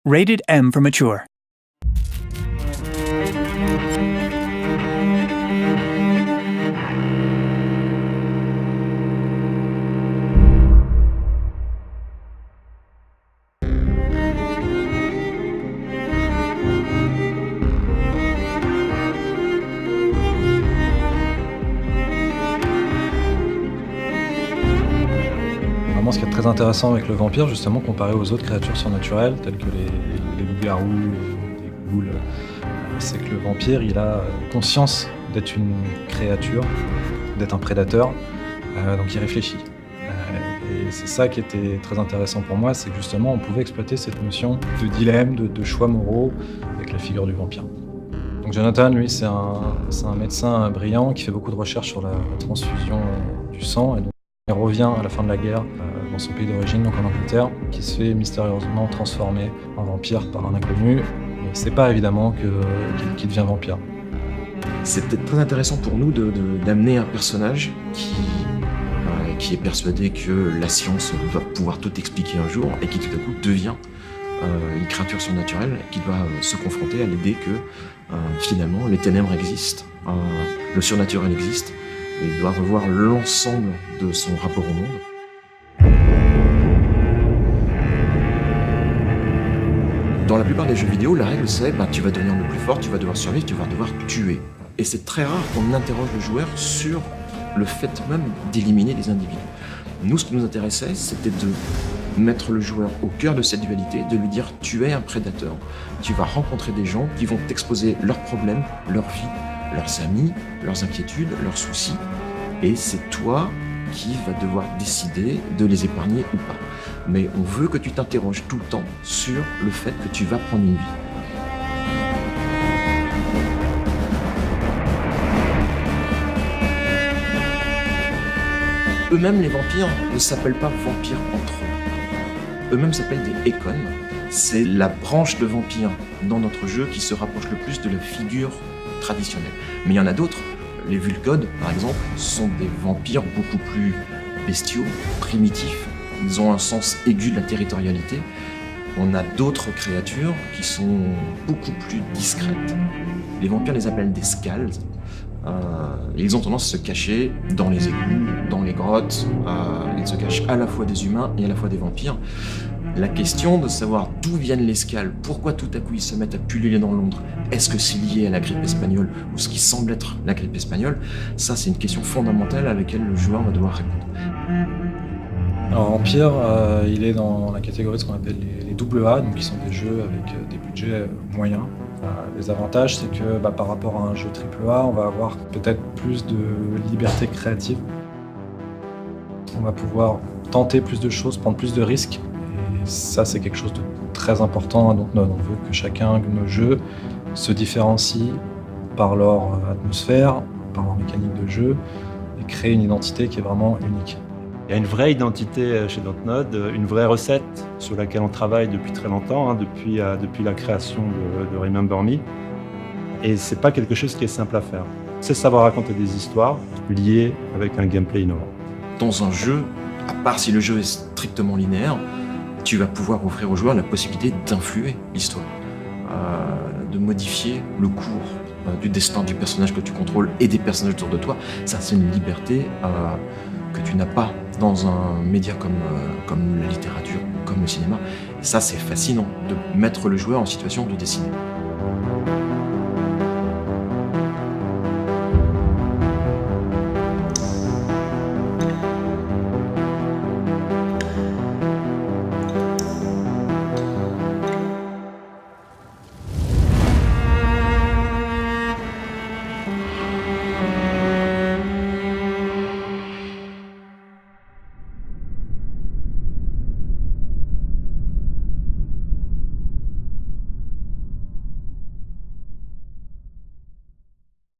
Rated M for Mature. Vraiment, ce qui est très intéressant avec le vampire, justement, comparé aux autres créatures surnaturelles, telles que les loups-garous, les ghouls, c'est que le vampire, il a conscience d'être une créature, d'être un prédateur, donc il réfléchit. Et c'est ça qui était très intéressant pour moi, c'est que justement, on pouvait exploiter cette notion de dilemme, de choix moraux avec la figure du vampire. Donc Jonathan, lui, c'est un médecin brillant qui fait beaucoup de recherches sur la transfusion du sang. Et donc, il revient à la fin de la guerre dans son pays d'origine, donc en Angleterre, qui se fait mystérieusement transformer en vampire par un inconnu. Mais c'est pas évidemment qu'il devient vampire. C'est peut-être très intéressant pour nous d'amener un personnage qui est persuadé que la science va pouvoir tout expliquer un jour et qui tout à coup devient une créature surnaturelle qui doit se confronter à l'idée que finalement les ténèbres existent, le surnaturel existe, et il doit revoir l'ensemble de son rapport au monde. Dans la plupart des jeux vidéo, la règle c'est tu vas devenir le plus fort, tu vas devoir survivre, tu vas devoir tuer. Et c'est très rare qu'on interroge le joueur sur le fait même d'éliminer les individus. Nous, ce qui nous intéressait, c'était de mettre le joueur au cœur de cette dualité, de lui dire tu es un prédateur. Tu vas rencontrer des gens qui vont t'exposer leurs problèmes, leur vie, leurs amis, leurs inquiétudes, leurs soucis. Et c'est toi qui vas devoir décider de les épargner ou pas. Mais on veut que tu t'interroges tout le temps sur le fait que tu vas prendre une vie. Eux-mêmes, les vampires, ne s'appellent pas vampires entre eux. Eux-mêmes s'appellent des Ekon. C'est la branche de vampires dans notre jeu qui se rapproche le plus de la figure traditionnelle. Mais il y en a d'autres. Les Vulcodes, par exemple, sont des vampires beaucoup plus bestiaux, primitifs. Ils ont un sens aigu de la territorialité. On a d'autres créatures qui sont beaucoup plus discrètes. Les vampires les appellent des Skalds. Ils ont tendance à se cacher dans les égouts, dans les grottes. Ils se cachent à la fois des humains et à la fois des vampires. La question de savoir d'où viennent les Skalds, pourquoi tout à coup ils se mettent à pulluler dans Londres, est-ce que c'est lié à la grippe espagnole ou ce qui semble être la grippe espagnole, ça c'est une question fondamentale à laquelle le joueur va devoir répondre. Alors Vampire, il est dans la catégorie de ce qu'on appelle les AA, donc qui sont des jeux avec des budgets moyens. Les avantages, c'est que par rapport à un jeu AAA, on va avoir peut-être plus de liberté créative. On va pouvoir tenter plus de choses, prendre plus de risques. Et ça, c'est quelque chose de très important. Donc on veut que chacun de nos jeux se différencie par leur atmosphère, par leur mécanique de jeu, et créer une identité qui est vraiment unique. Il y a une vraie identité chez Dontnod, une vraie recette sur laquelle on travaille depuis très longtemps, depuis la création de Remember Me. Et c'est pas quelque chose qui est simple à faire. C'est savoir raconter des histoires liées avec un gameplay innovant. Dans un jeu, à part si le jeu est strictement linéaire, tu vas pouvoir offrir aux joueurs la possibilité d'influer l'histoire, de modifier le cours du destin du personnage que tu contrôles et des personnages autour de toi. Ça, c'est une liberté que tu n'as pas dans un média comme la littérature, comme le cinéma. Et ça, c'est fascinant de mettre le joueur en situation de décider.